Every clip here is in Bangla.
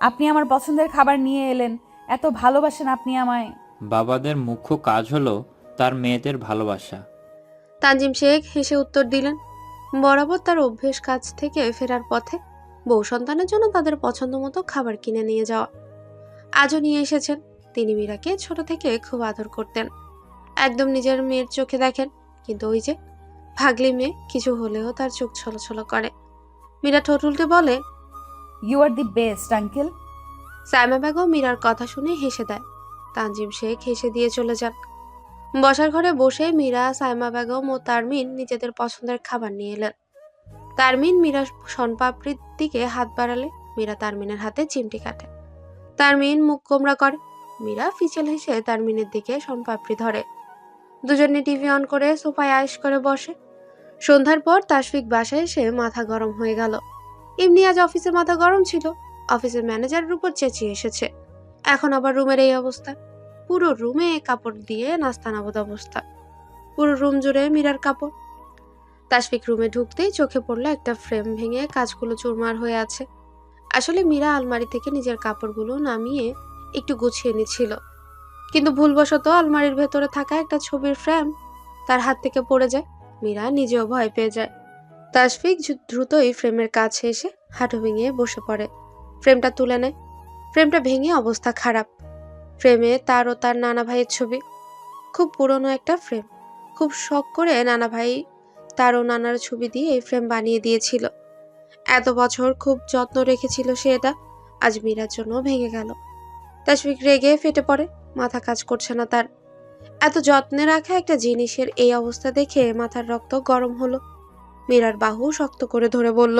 আপনি আমার পছন্দের খাবার নিয়ে এলেন, এত ভালোবাসেন আপনি আমায়। বাবাদের মুখ্য কাজ হলো তার মেয়েদের ভালোবাসা। তানজিম শেখ হেসে উত্তর দিলেন। বরাবর তার অভ্যেস কাজ থেকে ফেরার পথে বউ সন্তানের জন্য তাদের পছন্দ মতো খাবার কিনে নিয়ে যাওয়া। আজও নিয়ে এসেছেন। তিনি মীরাকে ছোট থেকে খুব আদর করতেন, একদম নিজের মেয়ের চোখে দেখেন। কিন্তু ওই যে ভাগলি মেয়ে, কিছু হলেও তার চোখ ছলছল করে। মীরা ঠোঁট উল্টে বলে, you are the best uncle. Saima Begum মীরার কথা শুনে হেসে দেয়। তানজিম শেখ হেসে দিয়ে চলে যান। বসার ঘরে বসে মীরা, সাইমা বেগম ও তারমিন নিজেদের পছন্দের খাবার নিয়ে এলেন। তারমিন মীরা শনপাপড়ির দিকে হাত বাড়ালে মীরা তারমিনের হাতে চিমটি কাটে। তারমিন মুখ গোমড়া করে। মীরা ফিচেল হেসে তারমিনের দিকে শনপাপড়ি ধরে। দুজনে টিভি অন করে সোফায় আয়েশ করে বসে। সন্ধ্যার পর তাশফিক বাসায় এসে মাথা গরম হয়ে গেল। এমনি আজ অফিসে মাথা গরম ছিল, অফিসের ম্যানেজারের উপর চেঁচিয়ে এসেছে। এখন আবার রুমের এই অবস্থা। পুরো রুমে কাপড় দিয়ে নাস্তানাবুদ অবস্থা। পুরো রুম জুড়ে মীরার কাপড়। তাশফিক রুমে ঢুকতেই চোখে পড়লো একটা ফ্রেম ভেঙে কাঁচগুলো চুরমার হয়ে আছে। আসলে মীরা আলমারি থেকে নিজের কাপড়গুলো নামিয়ে একটু গুছিয়ে নিচ্ছিল, কিন্তু ভুলবশত আলমারির ভেতরে থাকা একটা ছবির ফ্রেম তার হাত থেকে পড়ে যায়। মীরা নিজেও ভয় পেয়ে যায়। তাশফিক দ্রুতই ফ্রেমের কাছে এসে হাঁটু ভেঙে বসে পড়ে। ফ্রেমটা তুলে নেয়। ফ্রেমটা ভেঙে অবস্থা খারাপ। ফ্রেমে তার ও তার নানা ভাইয়ের ছবি। খুব পুরনো একটা ফ্রেম। খুব শখ করে নানা ভাই তার ও নানার ছবি দিয়ে এই ফ্রেম বানিয়ে দিয়েছিল। এত বছর খুব যত্ন রেখেছিল সে এটা, আজ মীরার জন্য ভেঙে গেল। তাশফিক রেগে ফেটে পড়ে। মাথা কাজ করছে না তার। এত যত্নে রাখা একটা জিনিসের এই অবস্থা দেখে মাথার রক্ত গরম হলো। মীরার বাহু শক্ত করে ধরে বলল,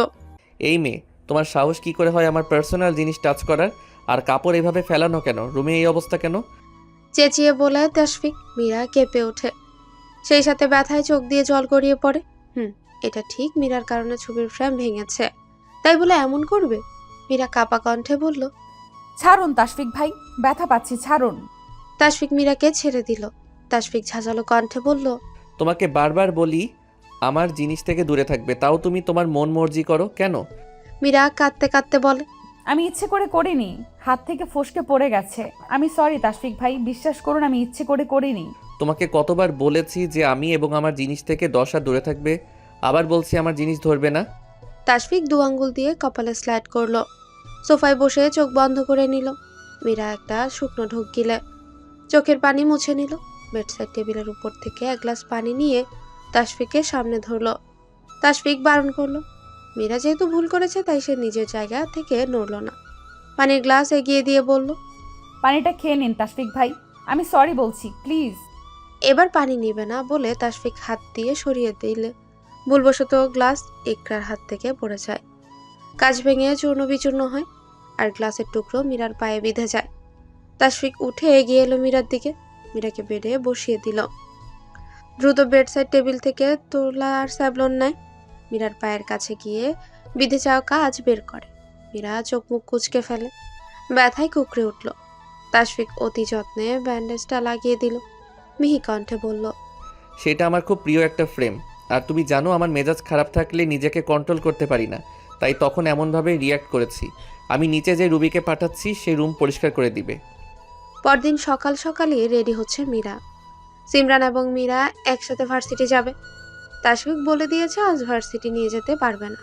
এই মেয়ে, তোমার সাহস কি করে হয় আমার পার্সোনাল জিনিস টাচ করার? আর কাপড় এভাবে ফেলানো কেন? রুমে এই অবস্থা কেন? চেঁচিয়ে বলে তাশফিক। মীরা কেঁপে ওঠে, সেই সাথে ব্যথায় চোখ দিয়ে জল গড়িয়ে পড়ে। এটা ঠিক, মীরার কারণে ছবির ফ্রেম ভেঙেছে, তাই বলে এমন করবে? মীরা কাপা কণ্ঠে বলল, ছাড়ুন তাশফিক ভাই, ব্যথা পাচ্ছি, ছাড়ুন। তাশফিক মীরাকে ছেড়ে দিল। তাশফিক ঝাঁঝালো কণ্ঠে বলল, তোমাকে বারবার বলি আমার জিনিস থেকে দূরে থাকবে, তাও তুমি তোমার মন মর্জি করো কেন? মীরা কাঁদতে কাঁদতে বলে, আমি ইচ্ছে করে করিনি, হাত থেকে ফসকে পড়ে গেছে। আমি সরি তাশফিক ভাই, বিশ্বাস করুন আমি ইচ্ছে করে করিনি। তোমাকে কতবার বলেছি যে আমি এবং আমার জিনিস থেকে 10 হাত দূরে থাকবে, আবার বলছি আমার জিনিস ধরবে না। তাশফিক দু আঙ্গুল দিয়ে কপালে স্লাইড করলো। সোফায় বসে চোখ বন্ধ করে নিল। মীরা একটা শুকনো ঢোক গিলে চোখের পানি মুছে নিল। বেডসাইড টেবিলের উপর থেকে এক গ্লাস পানি নিয়ে তাশফিকের সামনে ধরলো। তাশফিক বারণ করলো। মীরা যেহেতু ভুল করেছে তাই সে নিজের জায়গা থেকে নড়ল না। পানির গ্লাস এগিয়ে দিয়ে বলল, পানিটা খেয়ে নিন তাশফিক ভাই, আমি সরি বলছি, প্লিজ। এবার পানি নিবে না বলে তাশফিক হাত দিয়ে সরিয়ে দিলে ভুলবশত গ্লাস ইকরার হাত থেকে পড়ে যায়। কাঁচ ভেঙে চূর্ণ বিচূর্ণ হয় আর গ্লাসের টুকরো মীরার পায়ে বিঁধে যায়। তাশফিক উঠে এগিয়ে এলো মীরার দিকে। মীরাকে বেডে বসিয়ে দিল। দ্রুত বেডসাইড টেবিল থেকে তোলা আর স্যাভলন নেয়। মীরার পায়ের কাছে গিয়ে বিঁধে যাওয়া কাজ বের করে। মীরা চোখ মুখ কুঁচকে ফেলে, ব্যথায় কুকড়ে উঠল। তাশফিক অতি যত্নে ব্যান্ডেজটা লাগিয়ে দিল। মিহি কণ্ঠে বলল, সেটা আমার খুব প্রিয় একটা ফ্রেম, আর তুমি জানো আমার মেজাজ খারাপ থাকলে নিজেকে কন্ট্রোল করতে পারি না, তাই তখন এমনভাবে রিয়্যাক্ট করেছি। আমি নিচে যে রুবিকে পাঠাচ্ছি সে রুম পরিষ্কার করে দিবে। পরদিন সকাল সকালই রেডি হচ্ছে মীরা। সিমরান এবং মীরা একসাথে ভার্সিটি যাবে। তাশফিক বলে দিয়েছে আজ ভার্সিটি নিয়ে যেতে পারবে না,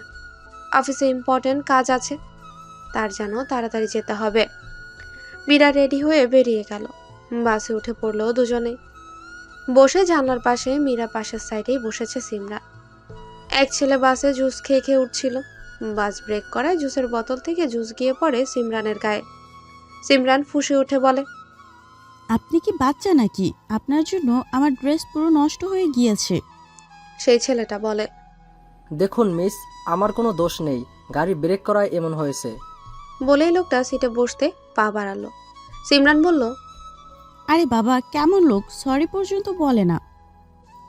অফিসে ইম্পর্টেন্ট কাজ আছে, তার যেন তাড়াতাড়ি যেতে হবে। মীরা রেডি হয়ে বেরিয়ে গেল। বাসে উঠে পড়লো দুজনে। বসে জানলার পাশে মীরা পাশের সাইডেই বসেছে সিমরান। এক ছেলে বাসে জুস খেয়ে খেয়ে উঠছিল। বাস ব্রেক করায় জুসের বোতল থেকে জুস গিয়ে পড়ে সিমরানের গায়ে। সিমরান ফুঁসে উঠে বলে, আপনি কি বাচ্চা নাকি? আপনার জন্য আমার ড্রেস পুরো নষ্ট হয়ে গিয়েছে। সেই ছেলেটা বলে, দেখুন মিস, আমার কোনো দোষ নেই, গাড়ি ব্রেক করায় এমন হয়েছে। বলেই লোকটা সিটে বসতে পা বাড়ালো। সিমরান বলল, আরে বাবা, কেমন লোক, সরি পর্যন্ত বলে না।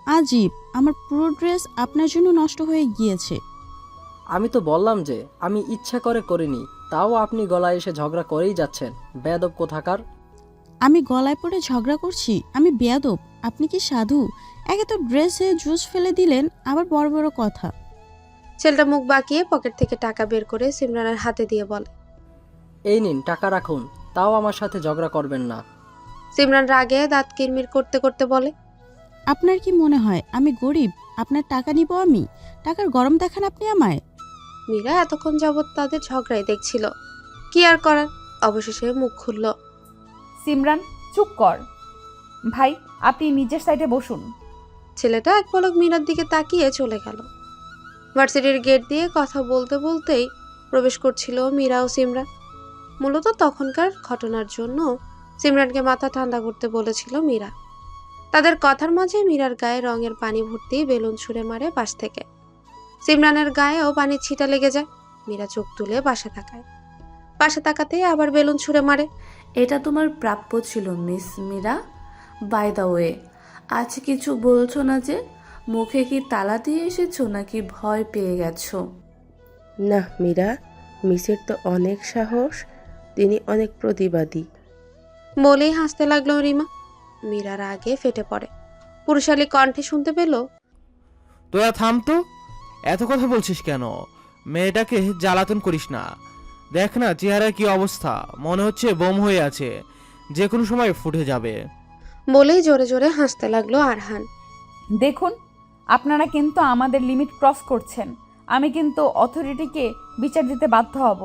আজীব, আমার পুরো ড্রেস আপনার জন্য নষ্ট হয়ে গিয়েছে। আমি তো বললাম যে আমি ইচ্ছা করে করিনি, তাও আপনি গলায় এসে ঝগড়া করেই যাচ্ছেন, বেয়াদব কোথাকার। আমি গলায় পড়ে ঝগড়া করছি? আমি বেয়াদব? আপনি কি সাধু? একে তো ড্রেসে জুস ফেলে দিলেন, আবার বড় বড় কথা। ছেলেটা মুখ বাঁকিয়ে পকেট থেকে টাকা বের করে সিমরানের হাতে দিয়ে বলে, এই নিন টাকা রাখুন, তাও আমার সাথে ঝগড়া করবেন না। সিমরান রাগে দাঁত কিরমির করতে করতে বলে। আপনার কি মনে হয় আমি গরিব? আপনার টাকা নিব আমি? টাকার গরম দেখান আপনি আমায়। মীরা এতক্ষণ যাবৎ তাদের ঝগড়াই দেখছিল, কি আর করার, অবশেষে মুখ খুলল। সিমরান চুপ কর। ভাই আপনি নিজের সাইডে বসুন। ছেলেটা এক পলক মীরার দিকে তাকিয়ে চলে গেল। ভার্সিটির গেট দিয়ে কথা বলতে বলতেই প্রবেশ করছিল মীরা ও সিমরান। মূলত তখনকার ঘটনার জন্য সিমরানকে মাথা ঠান্ডা করতে বলেছিল মীরা। তাদের কথার মাঝে মীরার গায়ে রঙের পানি ভর্তি বেলুন ছুঁড়ে মারে পাশ থেকে। সিমরানের গায়েও পানির ছিটা লেগে যায়। মীরা চোখ তুলে পাশে তাকাতেই আবার বেলুন ছুঁড়ে মারে। এটা তোমার প্রাপ্য ছিল miss Meera. By the way, আজ কিছু বলছো না যে? মুখে কি তালা দিয়ে এসেছো নাকি ভয় পেয়ে গেছো? না মীরা, মিসের তো অনেক সাহস, তিনি অনেক প্রতিবাদী। বলেই হাসতে লাগলো রিমা। মীরার আগে ফেটে পড়ে। পুরুষালী কণ্ঠে শুনতে পেল, তোরা থাম তো, এত কথা বলছিস কেন? মেয়েটাকে জ্বালাতন করিস না। দেখ না চেহারার কি অবস্থা, মনে হচ্ছে বোম হয়ে আছে, যে কোনো সময় ফুটে যাবে। বলেই জোরে জোরে হাসতে লাগলো আরহান। দেখুন আপনারা কিন্তু আমাদের লিমিট ক্রস করছেন। আমি কিন্তু অথরিটিকে বিচার দিতে বাধ্য হব।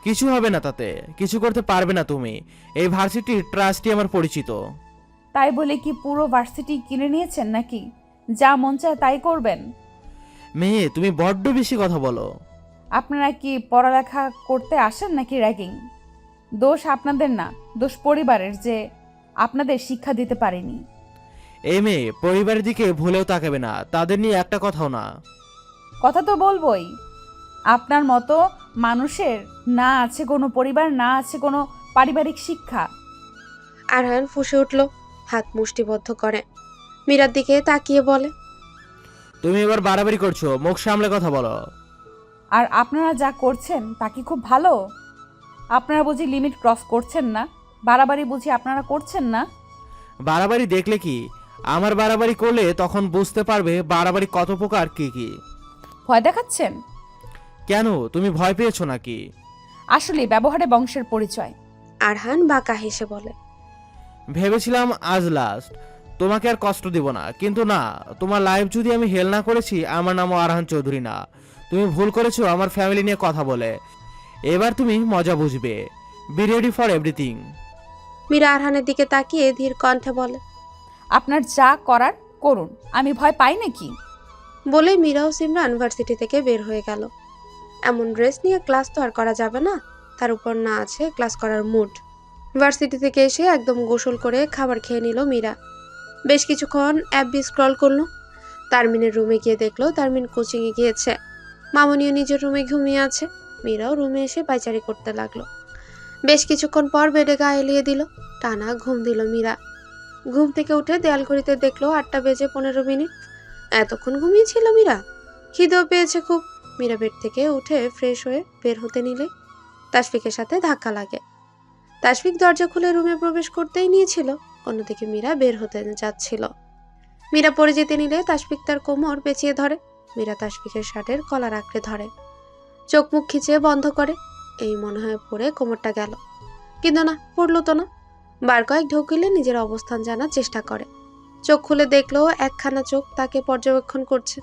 কিছু হবে না, তাতে কিছু করতে পারবে না তুমি। এই ভার্সিটির ট্রাস্টি আমার পরিচিত। তাই বলে কি পুরো ভার্সিটি কিনে নিয়েছেন নাকি? যা মন চায় তাই করবেন? মেয়ে তুমি বড্ড বেশি কথা বলো। আপনারা কি পড়ালেখা করতে আসেন নাকি র্যাগিং? দোষ আপনাদের না, দোষ পরিবারের যে আপনাদের শিক্ষা দিতে পারেনি। এই মেয়ে পরিবারের দিকে ভুলেও তাকাবে না, তাদের নিয়ে একটা কথাও না। কথা তো বলবোই। আপনার মতো মানুষের না আছে কোনো পরিবার, না আছে কোনো পারিবারিক শিক্ষা। আরহান ফুঁসে উঠল, হাত মুষ্টিবদ্ধ করে মীরার দিকে তাকিয়ে বলে, তুমি এবার বাড়াবাড়ি করছো, মুখ সামলে কথা বলো। আর আপনারা যা করছেন তা কি খুব ভালো? আপনারা বুঝি লিমিট ক্রস করছেন না? বাড়াবাড়ি বুঝি আপনারা করছেন না? বাড়াবাড়ি দেখলে কি, আমার বাড়াবাড়ি করলে তখন বুঝতে পারবে বাড়াবাড়ি কত প্রকার কি কি। ভয় দেখাচ্ছেন? কেন, তুমি ভয় পেয়েছো নাকি? আসলে ব্যবহারে বংশের পরিচয়। আরহান বাঁকা হেসে বলে, ভেবেছিলাম আজ লাস্ট, তোমাকে আর কষ্ট দিব না, কিন্তু না, তোমার লাইফ যদি আমি হেল না করেছি, আমার নামও আরহান চৌধুরী না। তুমি ভুল করেছো আমার ফ্যামিলি নিয়ে কথা বলে। এবার তুমি মজা বুঝবে। Be ready for everything. Meera আরহানের দিকে তাকিয়ে ধীর কণ্ঠে বলে। আপনার যা করার করুন, আমি ভয় পাই নাকি? বলে মীরা ও সিমরান ভার্সিটি থেকে বের হয়ে গেল। এমন ড্রেস নিয়ে ক্লাস তো আর করা যাবে না, তার উপর না আছে ক্লাস করার মুড। ভার্সিটি থেকে এসে একদম গোসল করে খাবার খেয়ে নিল মীরা। বেশ কিছুক্ষণ অ্যাপবি স্ক্রল করলো। তারমিনের রুমে গিয়ে দেখলো তারমিন কোচিংয়ে গিয়েছে। মামনিও নিজের রুমে ঘুমিয়ে আছে। মীরাও রুমে এসে পায়চারি করতে লাগলো। বেশ কিছুক্ষণ পর বেডে গা এলিয়ে দিল। টানা ঘুম দিল মীরা। ঘুম থেকে উঠে দেয়াল ঘড়িতে দেখলো 8টা বেজে 15 মিনিট। এতক্ষণ ঘুমিয়েছিল মীরা। খিদেও পেয়েছে খুব। মীরা বেড থেকে উঠে ফ্রেশ হয়ে বের হতে নিলে তাশফিকের সাথে ধাক্কা লাগে। তাশফিক দরজা খুলে রুমে প্রবেশ করতেই নিয়েছিল, অন্যদিকে মীরা বের হতে যাচ্ছিল। মীরা পড়ে যেতে নিলে তাশফিক তার কোমর পেঁচিয়ে ধরে। মীরা তাশফিকের শার্টের কলার আঁকড়ে ধরে, চোখ মুখ খিচিয়ে বন্ধ করে। এই মনে হয় পড়ে কোমরটা গেল, কিন্তু না, পড়লো তো না। বার কয়েক ঢোকিলে নিজের অবস্থান জানার চেষ্টা করে। চোখ খুলে দেখলো একখানা চোখ তাকে পর্যবেক্ষণ করছে।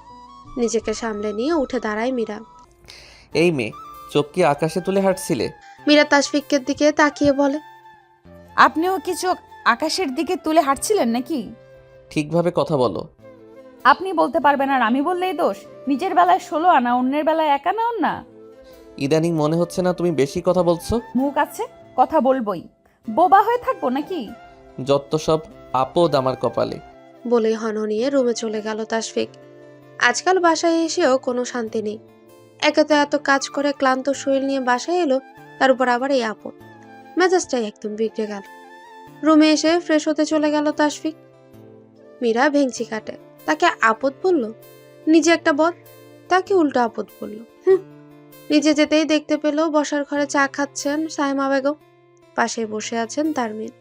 নিজেকে সামলে নিয়ে উঠে দাঁড়ায় মীরা। এই মেয়ে, চোখ কি আকাশে তুলে হাঁটছিলে? মীরা তাশফিকের দিকে তাকিয়ে বলে, আপনিও কি চোখ আকাশের দিকে তুলে হাঁটছিলেন নাকি? ঠিকভাবে কথা বলো। আপনি বলতে পারবেন আর আমি বললেই দোষ? নিজের বেলায় 16 আনা, অন্যের বেলায় 1 আনা না। ইদানিং মনে হচ্ছে না তুমি বেশি কথা বলছো? মুখ আছে, কথা বলবোই। বোবা হয়ে থাকবো নাকি? যত সব আপদ আমার কপালে। বলে হনহনিয়ে রুমে চলে গেল তাশফিক। আজকাল বাসায় এসেও কোনো শান্তি নেই। একে তো এত কাজ করে ক্লান্ত শরীর নিয়ে বাসায় এলো, তার উপর আবার এই আপদ। মেজাজটাই একদম বিগড়ে গেল। রুমে এসে ফ্রেশ হতে চলে গেল তাশফিক। মীরা ভেঙচি কাটে। তাকে আপদ বলল? নিজে একটা বদ, তাকে উল্টো আপদ বলল। নিজে যেতেই দেখতে পেল বসার ঘরে চা খাচ্ছেন সাইমা বেগম। পাশে বসে আছেন তারমিন।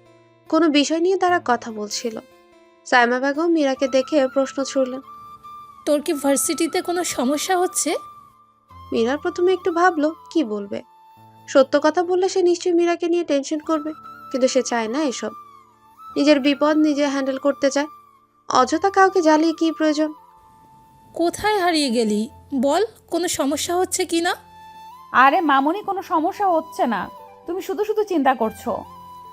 কোনো বিষয় নিয়ে তারা কথা বলছিল। সাইমা বেগম মীরাকে দেখে প্রশ্ন ছুড়লেন, তোর কি ভার্সিটিতে কোনো সমস্যা হচ্ছে? মীরা প্রথমে একটু ভাবলো কি বলবে। সত্য কথা বললে সে নিশ্চয়ই মীরাকে নিয়ে টেনশন করবে, কিন্তু সে চায় না এসব। নিজের বিপদ নিজে হ্যান্ডেল করতে চায়। অযথা কাউকে জ্বালিয়ে কি প্রয়োজন? কোথায় হারিয়ে গেলি বল, কোনো সমস্যা হচ্ছে কি না? আরে মামুনি, কোনো সমস্যা হচ্ছে না, তুমি শুধু শুধু চিন্তা করছো।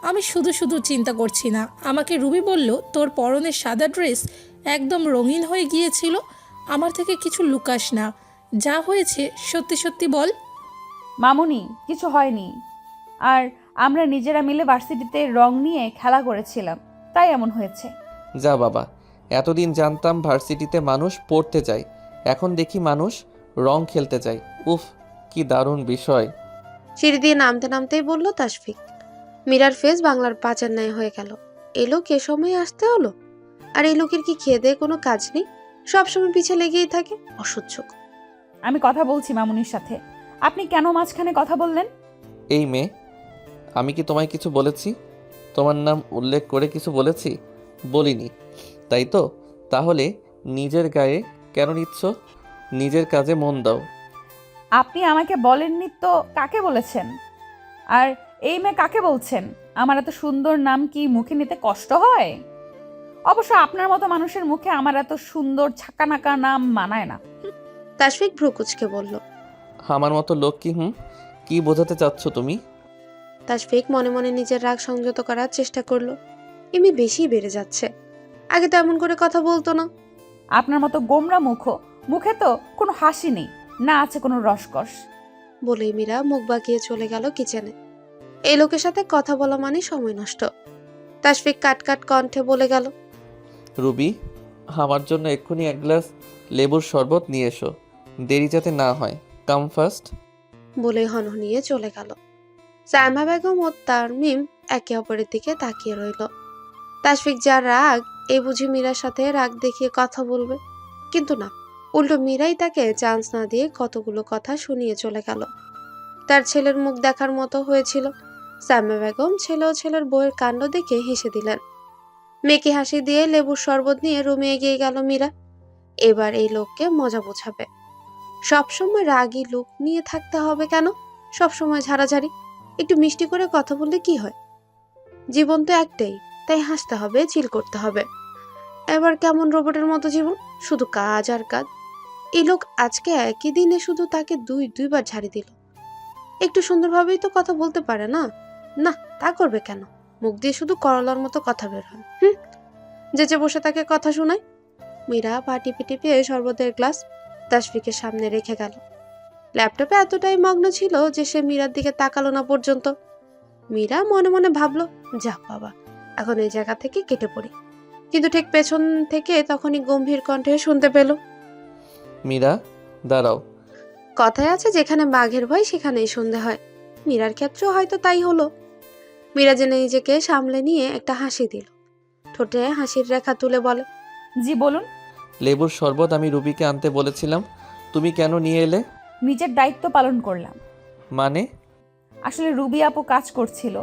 আমি শুধু শুধু চিন্তা করছি না, আমাকে রুবি বলল তোর পরনের সাদা ড্রেস একদম রঙিন হয়ে গিয়েছিল। আমার থেকে কিছু লুকাস না, যা হয়েছে সত্যি সত্যি বল। মামুনি, কিছু হয়নি। আর আমরা নিজেরা মিলে ভার্সিটিতে রং নিয়ে খেলা করেছিলাম, তাই এমন হয়েছে। যা বাবা, এতদিন জানতাম ভার্সিটিতে মানুষ পড়তে যায়, এখন দেখি মানুষ রং খেলতে যায়। উফ, কি দারুণ বিষয়। সিঁড়ি দিয়ে নামতে নামতেই বলল তাশফিক। মীরার ফেস বাংলার পাঁচের ন্যায় হয়ে গেল। এই লোক এ সময় আসতে হলো? আর এই লোকের কি খেয়ে দেয়ে কোনো কাজ নেই? সবসময় পিছে লেগেই থাকে, অসহ্য। আমি কথা বলছি মামুনির সাথে, আপনি কেন মাঝখানে কথা বললেন? এই মেয়ে, আমি কি তোমায় কিছু বলেছি? তোমার নাম উল্লেখ করে কিছু বলেছি? বলিনি, তাই তো? তাহলে নিজের গায়ে কেন নিচ্ছ? নিজের কাজে মন দাও। আপনি আমাকে বলেননি তো কাকে বলেছেন? আর এই মেয়ে কাকে বলছেন? আমার এত সুন্দর নাম কি মুখে নিতে কষ্ট হয়? অবশ্য আপনার মতো মানুষের মুখে আমার এত সুন্দর ছাকানাকা নাম মানায় না। তাশফিক ভ্রুকুচকে বলল। আমার মতো লোক কি? কি বোঝাতে চাচ্ছ তুমি? তাশফিক মনে মনে নিজের রাগ সংযত করার চেষ্টা করলো। এমনি বেশি বেড়ে যাচ্ছে, আগে তো এমন করে কথা বলতো না। আপনার মতো গোমরা মুখে তো কোনো হাসি নেই, না আছে কোনো রসকস। বলেই মীরা মুখ বাঁকিয়ে চলে গেল কিচেনে। এই লোকের সাথে কথা বলা মানে সময় নষ্ট। তাশফিক কাট কণ্ঠে বলে গেল, রুবি, আমার জন্য এক্ষুনি এক গ্লাস লেবুর শরবত নিয়ে এসো, দেরি যাতে না হয়। Come first. বলে হনহনিয়ে চলে গেল। সাইমা বেগম ও তারমিম একে অপরের দিকে তাকিয়ে রইল। তাশফিক যা রাগ, এই বুঝি মীরার সাথে রাগ দেখিয়ে কথা বলবে, কিন্তু না, উল্টো মীরাই তাকে চান্স না দিয়ে কতগুলো কথা শুনিয়ে চলে গেল। তার ছেলের মুখ দেখার মতো হয়েছিল। সাইমা বেগম ছেলে ও ছেলের বউয়ের কাণ্ড দেখে হেসে দিলেন। মেয়েকে হাসি দিয়ে লেবুর শরবত নিয়ে রুমে এগিয়ে গেল মীরা। এবার এই লোককে মজা বোঝাবে। সবসময় রাগী লুক নিয়ে থাকতে হবে কেন? সবসময় ঝাড়াঝাড়ি। একটু মিষ্টি করে কথা বললে কি হয়? জীবন তো একটাই, তাই হাসতে হবে, চিল করতে হবে। এবার কেমন রোবটের মতো জীবন, শুধু কাজ আর কাজ। এই লোক আজকে একই দিনে শুধু তাকে দুইবার ঝাড়ি দিল। একটু সুন্দরভাবেই তো কথা বলতে পারে না? না, তা করবে কেন? মুখ দিয়ে শুধু করলার মতো কথা বের হয়। যে বসে তাকে কথা শোনায়। মীরা পা টিপে টিপে শরবতের গ্লাস তাশফিকের সামনে রেখে গেল। ল্যাপটপে এতটাই মগ্ন ছিল যে সে মীরার দিকে তাকালো না পর্যন্ত। মীরা মনে মনে ভাবলো, যা বাবা, এখন এই জায়গা থেকে কেটে পড়ি। কিন্তু ঠিক পেছন থেকে তখনই গম্ভীর কণ্ঠে শুনতে পেল, মীরা, দাঁড়াও। কথায় আছে যেখানে বাঘের ভয় সেখানেই সন্ধে হয়। মীরার ক্ষেত্রেও হয়তো তাই হলো। মীরা জেনে নিজেকে সামলে নিয়ে একটা হাসি দিল। ঠোঁটে হাসির রেখা তুলে বলে, জি বলুন। লেবুর শরবত আমি রুবিকে আনতে বলেছিলাম, তুমি কেন নিয়ে এলে? নিজের দায়িত্ব পালন করলাম। মানে? আসলে রুবি আপু কাজ করছিল,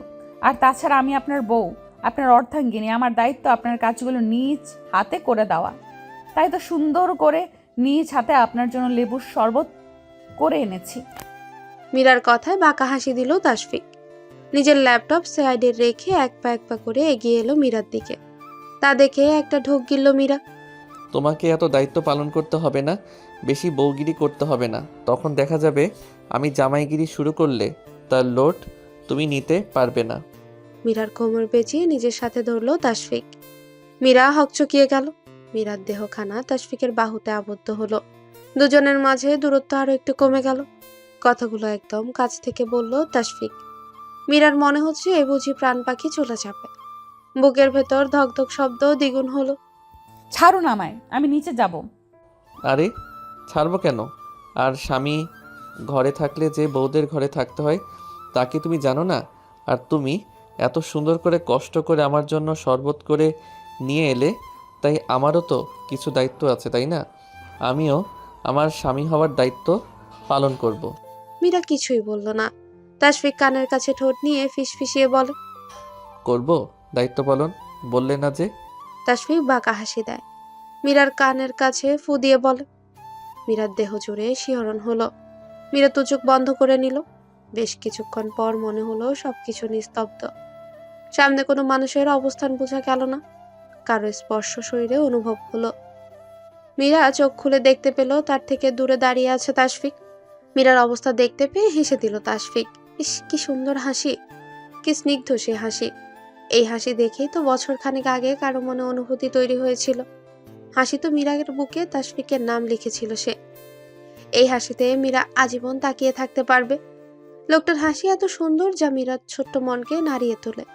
আর তাছাড়া আমি আপনার বউ, আপনার অর্ধাঙ্গিনী, আমার দায়িত্ব আপনার কাজগুলো নিজ হাতে করে দেওয়া। তাই তো সুন্দর করে নিজ হাতে আপনার জন্য লেবুর শরবত করে এনেছি। মীরার কথায় বাঁকা হাসি দিল তাশফিক। নিজের ল্যাপটপ সাইডে রেখে এক পা করে এগিয়ে এলো মীরার দিকে। তা দেখে একটা ঢোক গিলল মীরা। তোমাকে এত দায়িত্ব পালন করতে হবে না, বেশি বউগিরি করতে হবে না। তখন দেখা যাবে আমি জামাইগিরি শুরু করলে তার লোড তুমি নিতে পারবে না। মীরার কোমর পেঁচিয়ে নিজের সাথে ধরলো তাশফিক। মীরা হকচকিয়ে গেল। মীরার দেহখানা তাশফিকের বাহুতে আবদ্ধ হলো। দুজনের মাঝে দূরত্ব আরো একটু কমে গেল। কথাগুলো একদম কাছ থেকে বলল তাশফিক। মীরার মনে হচ্ছে এ বুঝি প্রাণ পাখি চলে যাবে। বুকের ভেতর ধকধক শব্দ দ্বিগুণ হলো। ছাড়ুন আমায়, আমি নিচে যাব। আরে ছাড়বো কেন? আর স্বামী ঘরে থাকলে যে বউদের ঘরে থাকতে হয় তা কি তুমি জানো না? আর তুমি এত সুন্দর করে কষ্ট করে আমার জন্য শরবত করে নিয়ে এলে, তাই আমারও তো কিছু দায়িত্ব আছে, তাই না? আমিও আমার স্বামী হওয়ার দায়িত্ব পালন করব। মীরা কিছুই বলল না। তাশফিক কানের কাছে ঠোঁট নিয়ে ফিসফিসিয়ে বলে, করব দায়িত্ব পালন, বললে না যে? তাশফিক বাঁকা হাসি দেয়। মীরার কানের কাছে ফু দিয়ে বলে। মীরার দেহ জুড়ে শিহরণ হলো। মীরা তো চোখ বন্ধ করে নিল। বেশ কিছুক্ষণ পর মনে হলো সবকিছু নিস্তব্ধ। সামনে কোনো মানুষের অবস্থান বোঝা গেল না, কারো স্পর্শ শরীরে অনুভব হলো। মীরা চোখ খুলে দেখতে পেল তার থেকে দূরে দাঁড়িয়ে আছে তাশফিক। মীরার অবস্থা দেখতে পেয়ে হেসে দিল তাশফিক। ইস, কি সুন্দর হাসি, কি স্নিগ্ধ সে হাসি। এই হাসি দেখেই তো বছর খানেক আগে কারো মনে অনুভূতি তৈরি হয়েছিল। হাসি তো মীরার বুকে তাশফিকের নাম লিখেছিল সে। এই হাসিতে মীরা আজীবন তাকিয়ে থাকতে পারবে। লোকটার হাসি এত সুন্দর যা মীরার ছোট্ট মনকে নাড়িয়ে তোলে।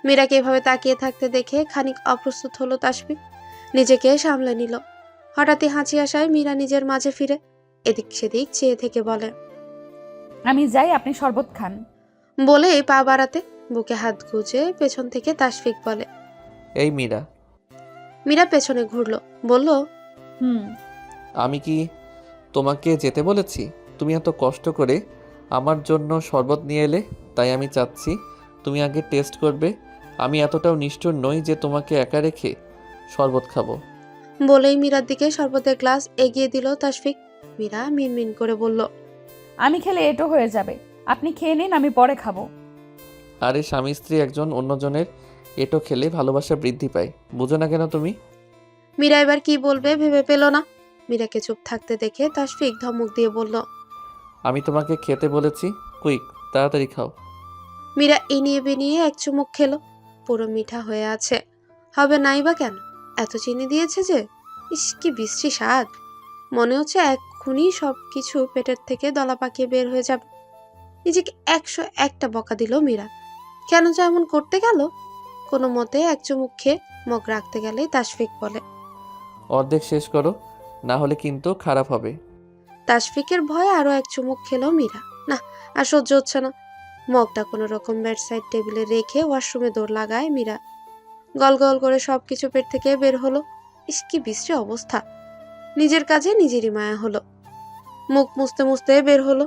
মীরাকে এভাবে তাকিয়ে থাকতে দেখে খানিক অপ্রস্তুত হলো তাশফিক, নিজেকে সামলে নিল। হঠাৎই হাসি আসায় মীরা নিজের মাঝে ফিরে এদিক সেদিক চেয়ে থেকে বলে, আমি যাই, আপনি শরবত খান। বলে পা বাড়াতে বুকে হাত গুজে পেছন থেকে তাশফিক বলে। এই মীরা। মীরা পেছনে ঘুরলো, বলল, হুম। আমি কি তোমাকে যেতে বলেছি? তুমি এত কষ্ট করে আমার জন্য শরবত নিয়ে এলে, তাই আমি চাচ্ছি তুমি আগে টেস্ট করবে। আমি এতটাও নিষ্ঠুর নই যে তোমাকে একা রেখে শরবত খাবো। বলেই মীরার দিকে শরবতের গ্লাস এগিয়ে দিল তাশফিক। মীরা মিনমিন করে বলল, আমি খেলে এটো হয়ে যাবে, আপনি খেয়ে নিন, আমি পরে খাবো। আরে স্বামী স্ত্রী একজন অন্যজনের এটো খেলে ভালোবাসা বৃদ্ধি পায়, বুঝো না কেন তুমি? মীরা এবার কি বলবে ভেবে পেল না। মীরাকে চুপ থাকতে দেখে তাশফিক ধমক দিয়ে বলল, আমি তোমাকে খেতে বলেছি, কুইক তাড়াতাড়ি খাও। মীরা ইনিয়ে বিনিয়ে এক চুমুক খেলো। পুরো মিঠা হয়ে আছে, হবে নাই বা কেন, এত চিনি দিয়েছে যে। ইস, কি বিশ্রী স্বাদ। মনে হচ্ছে এক্ষুনি সবকিছু পেটের থেকে দলা পাকিয়ে বের হয়ে যাবে। নিজেকে 101টা বকা দিল মীরা। কেন যে এমন করতে গেল? কোনো মতে এক চুমুক খেয়ে মগ রাখতে গেলেই তাশফিক বলে, অর্ধেক শেষ করো, না হলে কিন্তু খারাপ হবে। তাশফিকের ভয়ে আরো এক চুমুক খেলো মীরা। না, আর সহ্য হচ্ছে না। মগটা কোনো রকম বেড সাইড টেবিলে রেখে ওয়াশরুমে দৌড় লাগায় মীরা। গল গল করে সবকিছু পেট থেকে বের হলো। ইস, কি বিশ্রী অবস্থা। নিজের কাজে নিজেরই মায়া হলো। মুখ মুছতে মুছতে বের হলো।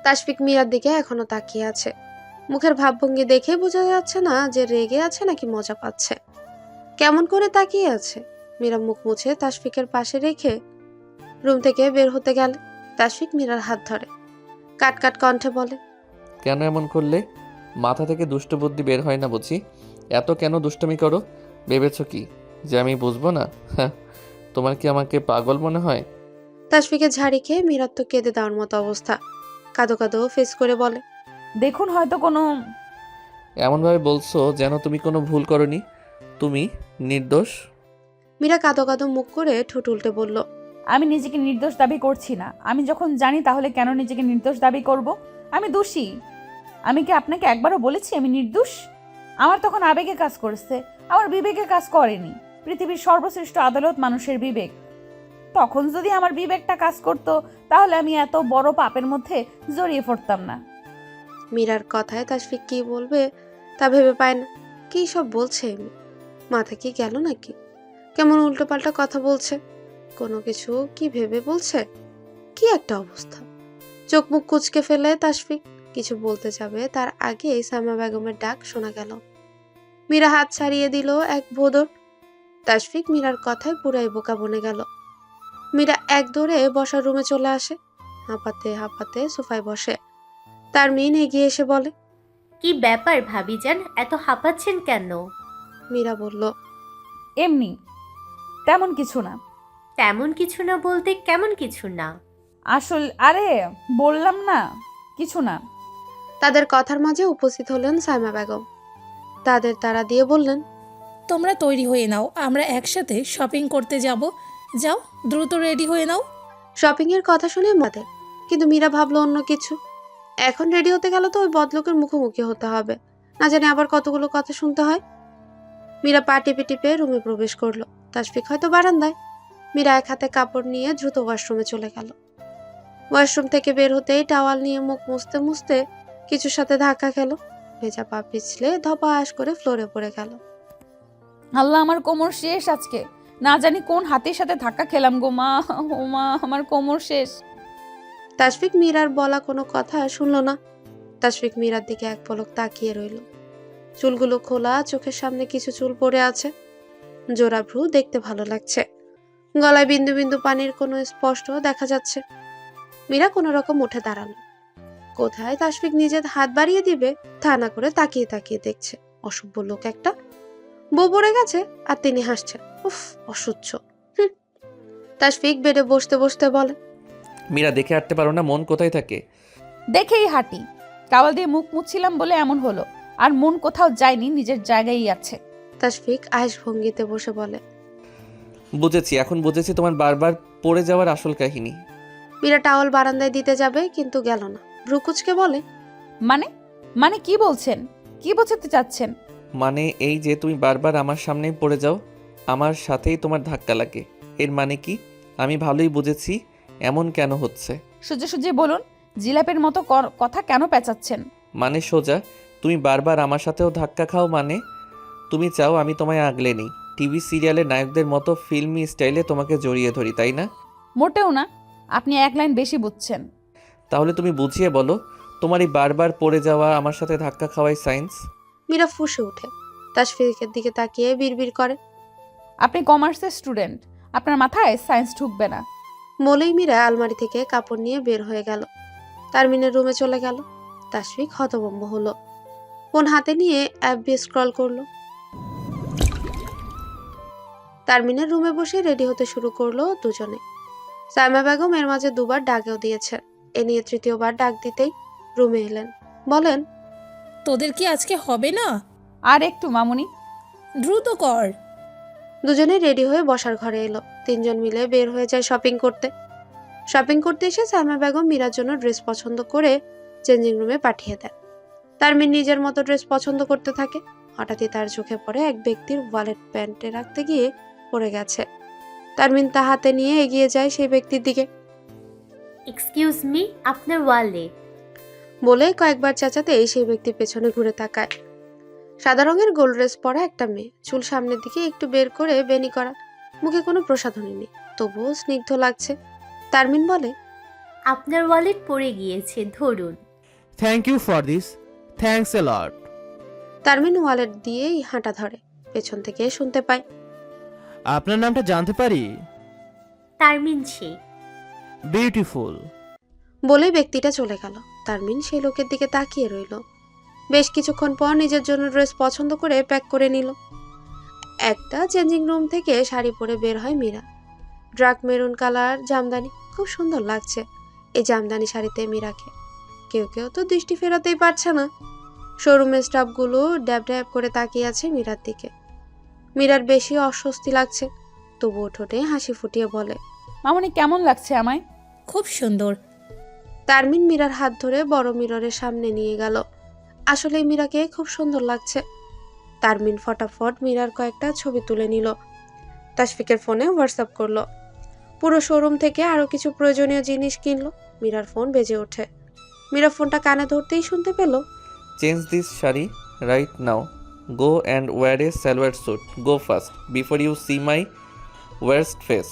তাশফিক মীরার দিকে এখনো তাকিয়ে আছে। মুখের ভাবভঙ্গি দেখে বোঝা যাচ্ছে না যে রেগে আছে নাকি মজা পাচ্ছে। কেমন করে তাকিয়ে আছে। মীরা মুখ মুছে তাশফিকের পাশে রেখে রুম থেকে বের হতে গেল। তাশফিক মীরার হাত ধরে কাট কাট কণ্ঠে বলে, কেন এমন করলে? মাথা থেকে দুষ্ট বুদ্ধি বের হয় না বুঝি? এত কেন দুষ্টমি করো? ভেবেছ কি যে আমি বুঝবো না? হ্যাঁ, তোমার কি আমাকে পাগল মনে হয়? তাশফিকের ঝাড়ি খেয়ে মীরার তো কেঁদে দেওয়ার মতো অবস্থা। কাঁদো কাঁদো ফেস করে বলে, দেখুন, হয়তো কোনো এমনভাবে বলছো যেন তুমি কোনো ভুল করনি, তুমি নির্দোষ। মীরা কাঁদো কাঁদো মুখ করে ঠোঁট উল্টে বলল, আমি নিজেকে নির্দোষ দাবি করছি না। আমি যখন জানি তাহলে কেন নিজেকে নির্দোষ দাবি করব? আমি দোষী। আমি কি আপনাকে একবারও বলেছি আমি নির্দোষ? আমার তখন আবেগে কাজ করেছে, আমার বিবেকে কাজ করেনি। পৃথিবীর সর্বশ্রেষ্ঠ আদালত মানুষের বিবেক। তখন যদি আমার বিবেকটা কাজ করতো তাহলে আমি এত বড় পাপের মধ্যে জড়িয়ে পড়তাম না। মীরার কথায় তাশফিক কি বলবে তা ভেবে পায় না। কি সব বলছে, মাথা কি গেল নাকি? কেমন উল্টোপাল্টা কথা বলছে, কোনো কিছু কি ভেবে বলছে? কি একটা অবস্থা। চোখ মুখ কুচকে ফেলে তাশফিক কিছু বলতে যাবে তার আগে সাইমা বেগমের ডাক শোনা গেল। মীরা হাত ছাড়িয়ে দিল এক ভোদর। তাশফিক মীরার কথায় পুরাই বোকা বনে গেল। মীরা এক দৌড়ে বসার রুমে চলে আসে। হাঁপাতে হাঁপাতে সোফায় বসে। তার মিন এগিয়ে এসে বলে, কি ব্যাপার ভাবিজান, এত হাঁপাচ্ছেন কেন? মীরা বলল, এমনি, তেমন কিছু না। তেমন কিছু না বলতে কেমন কিছু না? আরে বললাম না, কিছু না। তাদের কথার মাঝে উপস্থিত হলেন সাইমা বেগম। তাদের তারা দিয়ে বললেন, তোমরা তৈরি হয়ে নাও, আমরা একসাথে শপিং করতে যাব। যাও, দ্রুত রেডি হয়ে নাও। শপিং এর কথা শুনে মাতে, কিন্তু মীরা ভাবলো অন্য কিছু। এখন রেডি হতে গেল তো ওই বদলোকের মুখোমুখি হতে হবে, না জানি আবার কতগুলো কথা শুনতে হয়। মীরা পা টিপে টিপে রুমে প্রবেশ করলো। তাশফিক হয়তো বারান্দায়। মীরা এক হাতে কাপড় নিয়ে দ্রুত ওয়াশরুমে চলে গেল। ওয়াশরুম থেকে বের হতেই টাওয়াল নিয়ে মুখ মুছতে মুছতে কিছুর সাথে ধাক্কা খেল। ভেজা পা পিছলে ধপাস করে ফ্লোরে পড়ে গেল। আল্লাহ, আমার কোমর শেষ আজকে। না জানি কোন হাতের সাথে ধাক্কা খেলাম গো মা। ও মা, আমার কোমর শেষ। তাশফিক মীরার বলা কোনো কথা শুনল না। তাশফিক মীরার দিকে এক পলক তাকিয়ে রইল। চুলগুলো খোলা, চোখের সামনে কিছু চুল পড়ে আছে। জোড়া ভ্রু দেখতে ভালো লাগছে। গলায় বিন্দু বিন্দু পানির কোনো স্পষ্ট দেখা যাচ্ছে। মীরা কোনো রকম উঠে দাঁড়ালো। কোথায় তাসফিক নিজের হাত বাড়িয়ে দিবে তা না করে তাকিয়ে তাকিয়ে দেখছে। অসভ্য লোক একটা। বউ পড়ে গেছে আর তিনি হাসছেন। উফ, অসহ্য। তাসফিক বেডে বসতে বসতে বলে, মীরা দেখে হাঁটতে পারো না? মন কোথায় থাকে? দেখেই হাঁটি। টাওয়াল দিয়ে মুখ মুছছিলাম বলে এমন হলো, আর মন কোথাও যায়নি, নিজের জায়গায়ই আছে। তাসফিক আয়েশ ভঙ্গিতে বসে বলে। বুঝেছি, এখন বুঝেছি তোমার বারবার পড়ে যাওয়ার আসল কাহিনী। মীরা টাওয়াল বারান্দায় দিতে যাবে কিন্তু গেল না। ভ্রুকুচকে বলে, মানে মানে কি বলছেন? কি বোঝাতে চাচ্ছেন? মানে এই যে তুমি বারবার আমার সামনেই পড়ে যাও, আমার সাথেই তোমার ধাক্কা লাগে। এর মানে কি? আমি ভালোই বুঝেছি, এমন কেন হচ্ছে? সোজাসুজি বলুন, জিলাপের মতো কথা কেন পেঁচাচ্ছেন? মানে সোজা, তুমি বারবার আমার সাথেও ধাক্কা খাও, মানে তুমি চাও আমি তোমায় আগলে নিই, টিভি সিরিয়ালের নায়কদের মতো ফিল্মি স্টাইলে তোমাকে জড়িয়ে ধরি, তাই না? মোটেও না, আপনি এক লাইন বেশি বুঝছেন। তাহলে তুমি বুঝিয়ে বলো, তোমার এই বারবার পড়ে যাওয়া, আমার সাথে ধাক্কা খাওয়াই সায়েন্স? মীরা ফুঁসে ওঠে। তাসফিকের দিকে তাকিয়ে বিড়বিড় করে, আপনি কমার্সের স্টুডেন্ট, আপনার মাথায় সায়েন্স ঢুকবে না। বলেই মীরা আলমারি থেকে কাপড় নিয়ে বের হয়ে গেল। তারমিনের রুমে চলে গেল। তাসফিক হতভম্ব হলো। ফোন হাতে নিয়ে অ্যাপ স্ক্রল করলো। তারমিনের রুমে বসে রেডি হতে শুরু করলো দুজনে। সাইমা বেগম এর মাঝে দুবার ডাকেও দিয়েছে। এ নিয়ে তৃতীয়বার ডাক দিতেই রুমে এলেন। বলেন, তোদের কি আজকে হবে না? আর একটু মামুনি। দ্রুত কর। দুজনেই রেডি হয়ে বসার ঘরে এলো। তিনজন মিলে বের হয়ে যায় শপিং করতে। শপিং করতে এসে সাইমা বেগম মীরার জন্য ড্রেস পছন্দ করে চেঞ্জিং রুমে পাঠিয়ে দেন। তারমিন নিজের মতো ড্রেস পছন্দ করতে থাকে। হঠাৎই তার চোখে পড়ে এক ব্যক্তির ওয়ালেট প্যান্টে রাখতে গিয়ে পড়ে গেছে। তারমিন তা হাতে নিয়ে এগিয়ে যায় সেই ব্যক্তির দিকে। এক্সকিউজ মি, আপনার ওয়ালেট। বলে কয়েকবার চেঁচাতেই সেই ব্যক্তি পেছনে ঘুরে তাকায়। সাদা রঙের গোল ড্রেস পরা একটা মেয়ে, চুল সামনের দিকে একটু বের করে বেনি করা, মুখে কোনো প্রসাধনী নেই, তবুও স্নিগ্ধ লাগছে। তারমিন বলে, আপনার ওয়ালেট পড়ে গিয়েছে, ধরুন। Thank you for this, thanks a lot. তারমিন ওয়ালেট দিয়েই হাঁটা ধরে। পেছন থেকে শুনতে পায়, আপনার নামটা জানতে পারি? তারমিন শেখ। বিউটিফুল। বলেই ব্যক্তিটা চলে গেল। তারমিন সেই লোকের দিকে তাকিয়ে রইল। বেশ কিছুক্ষণ পর নিজের জন্য ড্রেস পছন্দ করে প্যাক করে নিল। একটা চেঞ্জিং রুম থেকে শাড়ি পরে বের হয় Meera. Dark maroon colour Jamdani, খুব সুন্দর লাগছে এই জামদানি শাড়িতে মীরাকে। কেউ কেউ তো দৃষ্টি ফেরাতেই পারছে না। শোরুমের স্টাফগুলো ড্যাব ড্যাব করে তাকিয়ে আছে মীরার দিকে। মীরার বেশি অস্বস্তি লাগছে, তবুও ঠোঁটে হাসি ফুটিয়ে বলে, মামুনি কেমন লাগছে আমায়? খুব সুন্দর। তারমিন মীরার হাত ধরে বড় মিররের সামনে নিয়ে গেল। আসলে মীরাকে খুব সুন্দর লাগছে। তারমিন ফটাফট মীরার কয়েকটা ছবি তুলে নিল। তাসফিকের ফোনে হোয়াটসঅ্যাপ করলো। পুরো শোরুম থেকে আরো কিছু প্রয়োজনীয় জিনিস কিনলো। মীরার ফোন বেজে ওঠে। মীরা ফোনটা কানে ধরতেই শুনতে পেল, change this sari right now, go and wear a salwar suit, go fast before you see my worst face.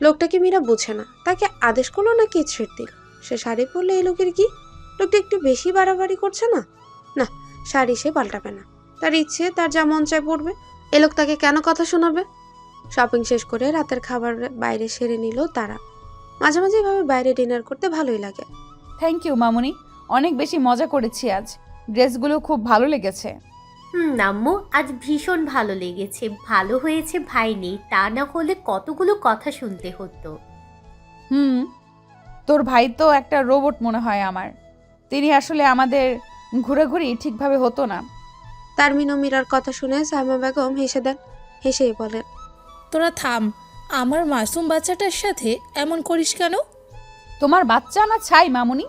লোকটাকে মীরা বুঝে না, তাকে আদেশ করলো নাকি ছেড়ে দিল। সে শাড়ি পরলে এই লোকের কি? লোকটা একটু বেশি বাড়াবাড়ি করছে না? না, শাড়ি সে পাল্টাবে না। তার ইচ্ছে, তার যা মন চায় পড়বে। এ লোক তাকে কেন কথা শোনাবে? শপিং শেষ করে রাতের খাবার বাইরে সেরে নিল তারা। মাঝে মাঝে এভাবে বাইরে ডিনার করতে ভালোই লাগে। থ্যাংক ইউ মামুনি, অনেক বেশি মজা করেছি আজ। ড্রেসগুলো খুব ভালো লেগেছে। আম্মু, আজ ভীষণ ভালো লেগেছে। ভালো হয়েছে ভাই নেই, তা না হলে কতগুলো কথা শুনতে হতো। তোর ভাই তো একটা রোবট মনে হয় আমার। তিনি আসলে আমাদের ঘোরাঘুরি ঠিকভাবে হতো না। তারমিন ও মীরার কথা শুনে সাইমা বেগম হেসে দেন। হেসেই বলেন, তোরা থাম, আমার মাসুম বাচ্চাটার সাথে এমন করিস কেন? তোমার বাচ্চা না ছাই মামুনি,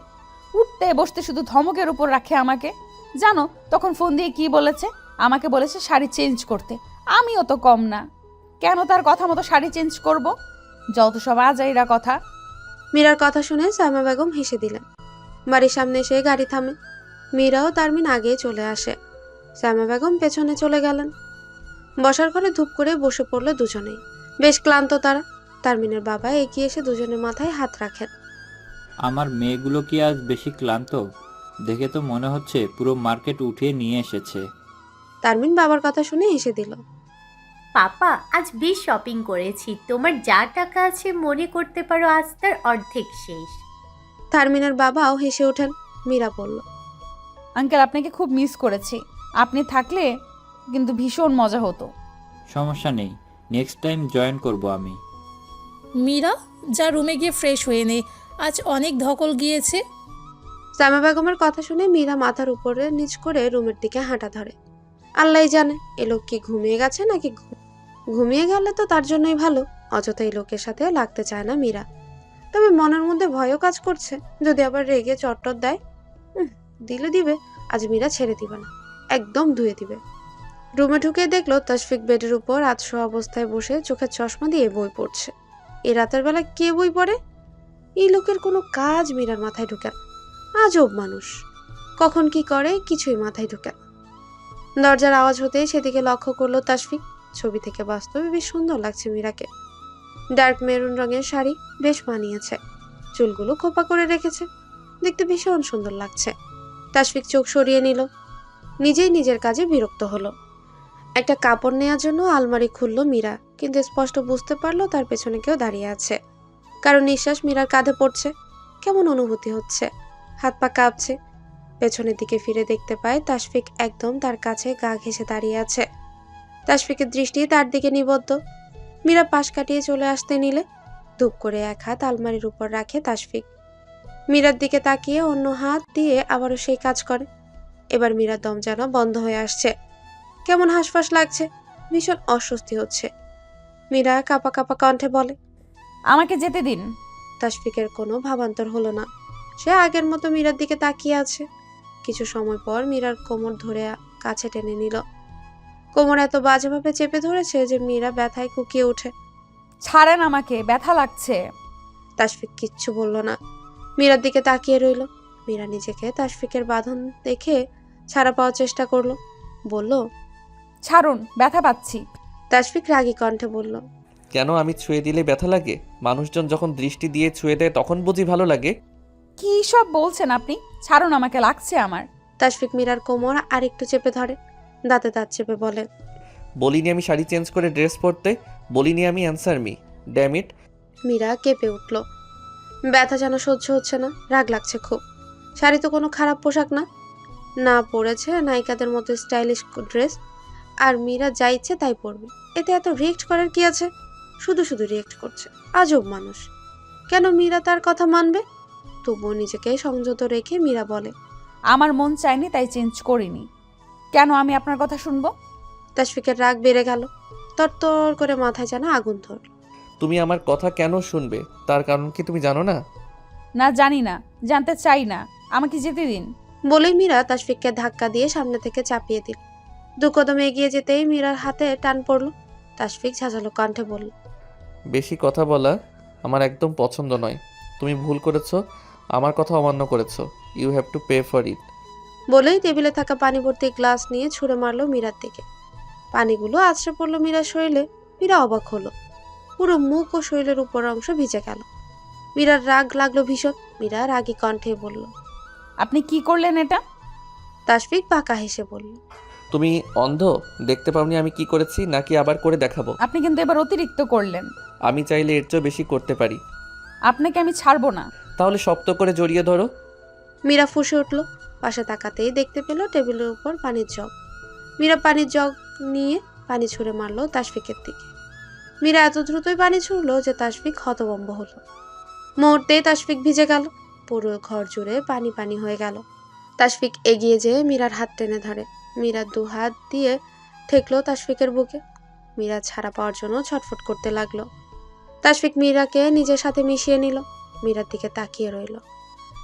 উঠতে বসতে শুধু ধমকের উপর রাখে আমাকে। জানো তখন ফোন দিয়ে কি বলেছে? আমাকে বলেছে শাড়ি চেঞ্জ করতে। আমিও তো কম না, কেন তার কথা মতো শাড়ি চেঞ্জ করব? যত সব আজাইরা কথা। মীরার কথা শুনে সাইমা বেগম হেসে দিলেন। বাড়ির সামনে এসে গাড়ি থামে। মীরা ও তারমিন আগে চলে আসে। সাইমা বেগম পেছনে চলে গেলেন। বসার ঘরে ধূপ করে বসে পড়লো দুজনেই। বেশ ক্লান্ত তারা। তারমিনের বাবা এগিয়ে এসে দুজনের মাথায় হাত রাখেন। আমার মেয়েগুলো কি আজ বেশি ক্লান্ত? দেখে তো মনে হচ্ছে পুরো মার্কেট উঠিয়ে নিয়ে এসেছে। তারমিন বাবার কথা শুনে হেসে দিল। পাপা, আজ বেশ শপিং করেছি। তোমার যা টাকা আছে মনে করতে পারো আজ তার অর্ধেক শেষ। তারমিনের বাবাও হেসে ওঠেন। মীরা বলল। আঙ্কেল আপনাকে খুব মিস করেছি, আপনি থাকলে কিন্তু ভীষণ মজা হতো। সমস্যা নেই, নেক্সট টাইম জয়েন করব আমি। মীরা, যা রুমে গিয়ে ফ্রেশ হয়ে নে, আজ অনেক ধকল গিয়েছে। সাইমা বেগমের কথা শুনে মীরা মাথার উপরে নিচ করে রুমের দিকে হাঁটা ধরে। আল্লাহই জানে এ লোক কি ঘুমিয়ে গেছে নাকি ঘুমিয়ে গেলে তো তার জন্যই ভালো। অযথা এই লোকের সাথে লাগতে চায় না মীরা। তবে মনের মধ্যে ভয়ও কাজ করছে, যদি আবার রেগে চটটর দেয়। দিলে দিবে, আজ মীরা ছেড়ে দিবে না, একদম ধুয়ে দিবে। রুমে ঢুকে দেখলো তাশফিক বেডের উপর আতশো অবস্থায় বসে চোখের চশমা দিয়ে বই পড়ছে। এই রাতের বেলা কে বই পড়ে? এই লোকের কোনো কাজ মীরার মাথায় ঢুকে না। আজব মানুষ, কখন কি করে কিছুই মাথায় ঢুকে না। দরজার আওয়াজ হতেই সেদিকে লক্ষ্য করলো তাশফিক। ছবি থেকে বাস্তবে বেশ সুন্দর লাগছে মীরাকে। ডার্ক মেরুন রঙের শাড়ি বেশ মানিয়েছে, চুলগুলো খোপা করে রেখেছে, দেখতে ভীষণ সুন্দর লাগছে। তাশফিক চোখ সরিয়ে নিল, নিজেই নিজের কাজে বিরক্ত হলো। একটা কাপড় নেওয়ার জন্য আলমারি খুলল মীরা, কিন্তু স্পষ্ট বুঝতে পারলো তার পেছনে কেউ দাঁড়িয়ে আছে। কারণ নিঃশ্বাস মীরার কাঁধে পড়ছে, কেমন অনুভূতি হচ্ছে, হাত পা কাঁপছে। পেছনের দিকে ফিরে দেখতে পায় তাশফিক একদম তার কাছে গা ঘেঁষে দাঁড়িয়ে আছে। তাশফিকের দৃষ্টি তার দিকে নিবদ্ধ। মীরা পাশ কাটিয়ে চলে আসতে নিলে ধূপ করে এক হাত আলমারির উপর রাখে তাশফিক। মীরার দিকে তাকিয়ে অন্য হাত দিয়ে আবারও সেই কাজ করে। এবার মীরার দম যেন বন্ধ হয়ে আসছে, কেমন হাঁসফাঁস লাগছে, ভীষণ অস্বস্তি হচ্ছে। মীরা কাঁপা কাঁপা কণ্ঠে বলে, আমাকে যেতে দিন। তাশফিকের কোনো ভাবান্তর হলো না, সে আগের মতো মীরার দিকে তাকিয়ে আছে। কিছু সময় পর মীরার কোমর ধরে কাছে টেনে নিল। কোমর এত বাজেভাবে চেপে ধরেছে যে মীরা ব্যথায় কুকিয়ে ওঠে। ছাড়েন আমাকে, ব্যথা লাগছে। তাশফিক কিচ্ছু বলল না, মীরার দিকে তাকিয়ে রইল। মীরা নিজেকে তাশফিকের বাঁধন দেখে ছাড়া পাওয়ার চেষ্টা করলো, বলল, ছাড়ুন, ব্যথা পাচ্ছি। তাশফিক রাগী কণ্ঠে বলল, কেন আমি ছুঁয়ে দিলে ব্যথা লাগে? মানুষজন যখন দৃষ্টি দিয়ে ছুঁয়ে দেয় তখন বুঝি ভালো লাগে? কি সব বলছেন আপনি? ছাড়ুন আমাকে, লাগছে আমার। তাশফিক মীরার কোমর আরেকটু চেপে ধরে, দাঁতে দাঁত চেপে বলে, বলিনি আমি শাড়ি চেঞ্জ করে ড্রেস পরতে? বলিনি আমি answer me, damn it. Meera কেঁপে উঠল, ব্যথা যেন সহ্য হচ্ছে না, রাগ লাগছে খুব। শাড়ি তো কোনো খারাপ পোশাক না, না পরেছে নায়িকাদের মতো স্টাইলিশ ড্রেস, আর মীরা যা ইচ্ছে তাই পরবে। এতে এত রিয়েক্ট করার কি আছে? শুধু শুধু রিয়েক্ট করছে, আজব মানুষ। কেন মীরা তার কথা মানবে? তবুও নিজেকে সংযত রেখে মীরা বলে, আমার মন চায়নি তাই চেঞ্জ করিনি। কেন আমি আপনার কথা শুনবো? তাশফিকের রাগ বেড়ে গেল, তরতর করে মাথায় যেন আগুন ধরল। তুমি আমার কথা কেন শুনবে তার কারণ কি তুমি জানো না? না, জানি না, জানতে চাই না, আমাকে যেতে দিন। বলেই মীরা তাশফিককে ধাক্কা দিয়ে সামনে থেকে চাপিয়ে দিল। দু কদম এগিয়ে যেতেই মীরার হাতে টান পড়ল। তাশফিক ঝাঁঝালো কণ্ঠে বলল, বেশি কথা বলা আমার একদম পছন্দ নয়। তুমি ভুল করেছো, আমার কথা অমান্য করেছো। You have to pay for it. বলেই টেবিলে থাকা পানি ভর্তি গ্লাস নিয়ে ছুঁড়ে মারলো মীরার দিকে। পানিগুলো আছড়ে পড়লো মীরার শরীরে। মীরা অবাক হলো, পুরো মুখ ও শরীরের উপর অংশ ভিজে গেল। মীরার রাগ লাগলো ভীষণ। মীরা রাগী কণ্ঠে বলল, আপনি কি করলেন এটা? তাশফিক বাঁকা হেসে বলল, তুমি অন্ধ, দেখতে পাওনি আমি কি করেছি নাকি আবার করে দেখাবো? আপনি কিন্তু এবার অতিরিক্ত করলেন। আমি চাইলে এর চেয়েও বেশি করতে পারি। আপনাকে আমি ছাড়বো না। তাহলে শক্ত করে জড়িয়ে ধরো। মীরা ফুঁসে উঠল। পাশে তাকাতেই দেখতে পেল টেবিলের উপর পানির জগ। মীরা পানির জগ নিয়ে পানি ছুঁড়ে মারলো তাশফিকের দিকে। মীরা এত দ্রুতই পানি ছুঁড়লো যে তাশফিক হতভম্ব হলো। মুহূর্তেই তাশফিক ভিজে গেল, পুরো ঘর জুড়ে পানি পানি হয়ে গেল। তাশফিক এগিয়ে যেয়ে মীরার হাত টেনে ধরে। মীরা দু হাত দিয়ে ঠেকলো তাশফিকের বুকে। মীরা ছাড়া পাওয়ার জন্য ছটফট করতে লাগলো। তাশফিক মীরাকে নিজের সাথে মিশিয়ে নিল। মীরার দিকে তাকিয়ে রইল।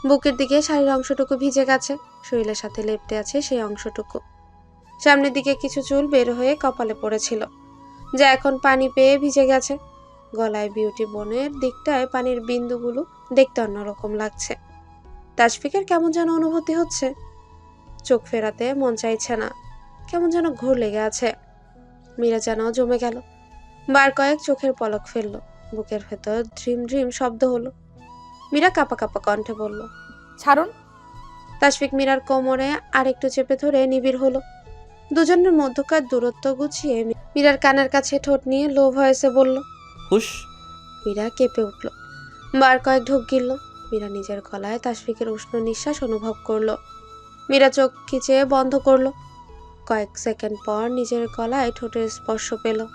বুকের দিকে শাড়ির অংশটুকু ভিজে গেছে, শরীরের সাথে লেপ্টে আছে সেই অংশটুকু। সামনের দিকে কিছু চুল বের হয়ে কপালে পড়েছিল, যা এখন পানি পেয়ে ভিজে গেছে। গলায় বিউটি বোনের দিকটায় পানির বিন্দুগুলো দেখতে অন্যরকম লাগছে। তাশফিকের কেমন যেন অনুভূতি হচ্ছে, চোখ ফেরাতে মন চাইছে না, কেমন যেন ঘোর লেগে আছে। মীরা যেন জমে গেল, বার কয়েক চোখের পলক ফেলল। বুকের ভেতর ড্রিম ড্রিম শব্দ হলো। মীরা কাঁপা কাঁপা কণ্ঠে বলল, ছাড়ুন। তাশফিক মীরার কোমরে আরেকটু চেপে ধরে নিবিড় হলো। দুজনের মধ্যকার দূরত্ব গুছিয়ে মীরার কানের কাছে ঠোঁট নিয়ে লো ভয়েসে বলল, হুশ। মীরা কেঁপে উঠল, বার কয়েক ঢোক গিলল। মীরা নিজের গলায় তাসফিকের উষ্ণ নিঃশ্বাস অনুভব করলো। মীরা চোখ খিচে বন্ধ করলো। কয়েক সেকেন্ড পর নিজের গলায় ঠোঁটের স্পর্শ পেল।